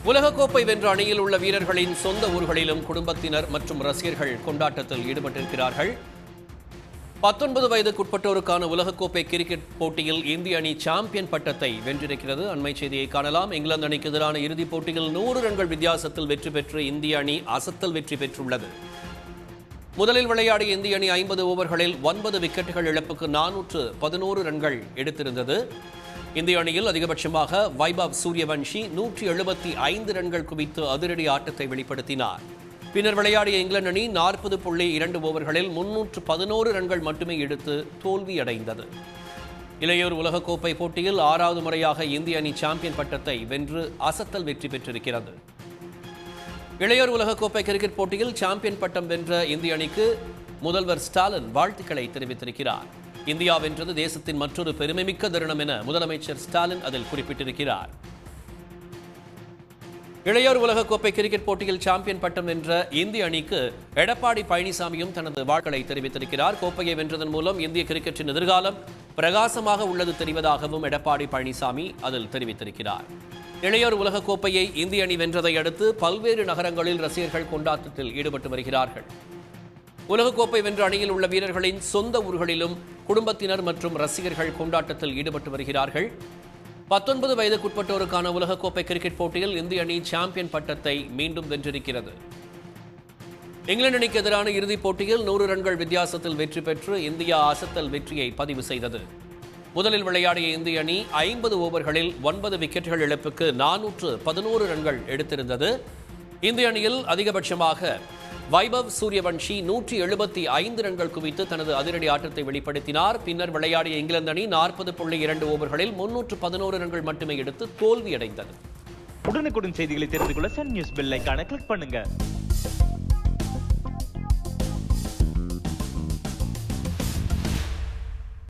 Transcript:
உலகக்கோப்பை வென்ற அணியில் உள்ள வீரர்களின் சொந்த ஊர்களிலும் குடும்பத்தினர் மற்றும் ரசிகர்கள் கொண்டாட்டத்தில் ஈடுபட்டிருக்கிறார்கள். 19 வயதுக்குட்பட்டோருக்கான உலகக்கோப்பை கிரிக்கெட் போட்டியில் இந்திய அணி சாம்பியன் பட்டத்தை வென்றிருக்கிறது. அண்மை செய்தியை காணலாம். இங்கிலாந்து அணிக்கு எதிரான இறுதிப் போட்டியில் 100 ரன்கள் வித்தியாசத்தில் வெற்றி பெற்று இந்திய அணி அசத்தல் வெற்றி பெற்றுள்ளது. முதலில் விளையாடிய இந்திய அணி 50 ஓவர்களில் 9 விக்கெட்டுகள் இழப்புக்கு 411 ரன்கள் எடுத்திருந்தது. இந்திய அணியில் அதிகபட்சமாக வைபவ் சூரியவன்ஷி 175 ரன்கள் குவித்து அதிரடி ஆட்டத்தை வெளிப்படுத்தினார். பின்னர் விளையாடிய இங்கிலாந்து அணி 40.2 ஓவர்களில் 311 ரன்கள் மட்டுமே எடுத்து தோல்வியடைந்தது. இளையோர் உலகக்கோப்பை போட்டியில் 6வது முறையாக இந்திய அணி சாம்பியன் பட்டத்தை வென்று அசத்தல் வெற்றி பெற்றிருக்கிறது. இளையோர் உலகக்கோப்பை கிரிக்கெட் போட்டியில் சாம்பியன் பட்டம் வென்ற இந்திய அணிக்கு முதல்வர் ஸ்டாலின் வாழ்த்துக்களை தெரிவித்திருக்கிறார். இந்தியா வென்றது தேசத்தின் மற்றொரு பெருமைமிக்க தருணம் என முதலமைச்சர் ஸ்டாலின் அதில் குறிப்பிட்டிருக்கிறார். இளையோர் உலகக்கோப்பை கிரிக்கெட் போட்டியில் சாம்பியன் பட்டம் வென்ற இந்திய அணிக்கு எடப்பாடி பழனிசாமியும் தனது வாழ்த்துக்களை தெரிவித்திருக்கிறார். கோப்பையை வென்றதன் மூலம் இந்திய கிரிக்கெட்டின் எதிர்காலம் பிரகாசமாக உள்ளது தெரிவதாகவும் எடப்பாடி பழனிசாமி அதில் தெரிவித்திருக்கிறார். இளையோர் உலகக்கோப்பையை இந்திய அணி வென்றதை அடுத்து பல்வேறு நகரங்களில் ரசிகர்கள் கொண்டாட்டத்தில் ஈடுபட்டு வருகிறார்கள். உலகக்கோப்பை வென்ற அணியில் உள்ள வீரர்களின் சொந்த ஊர்களிலும் குடும்பத்தினர் மற்றும் ரசிகர்கள் கொண்டாட்டத்தில் ஈடுபட்டு வருகிறார்கள். 19 வயதுக்குட்பட்டோருக்கான உலகக்கோப்பை கிரிக்கெட் போட்டியில் இந்திய அணி சாம்பியன் பட்டத்தை மீண்டும் வென்றிருக்கிறது. இங்கிலாந்து அணிக்கு எதிரான இறுதிப் போட்டியில் 100 ரன்கள் வித்தியாசத்தில் வெற்றி பெற்று இந்தியா அசத்தல் வெற்றியை பதிவு செய்தது. முதலில் விளையாடிய இந்திய அணி 50 ஓவர்களில் 9 விக்கெட்டுகள் இழப்புக்கு 411 ரன்கள் எடுத்திருந்தது. இந்திய அணியில் அதிகபட்சமாக வைபவ் சூரியவன்ஷி 175 ரன்கள் குவித்து தனது அதிரடி ஆட்டத்தை வெளிப்படுத்தினார். பின்னர் விளையாடிய இங்கிலாந்து அணி 40.2 ஓவர்களில் 311 ரன்கள் மட்டுமே எடுத்து தோல்வியடைந்தது. உடனுக்குடன் செய்திகளை தெரிந்து கொள்ள சன் நியூஸ் பெல் ஐகானை கிளிக் பண்ணுங்க.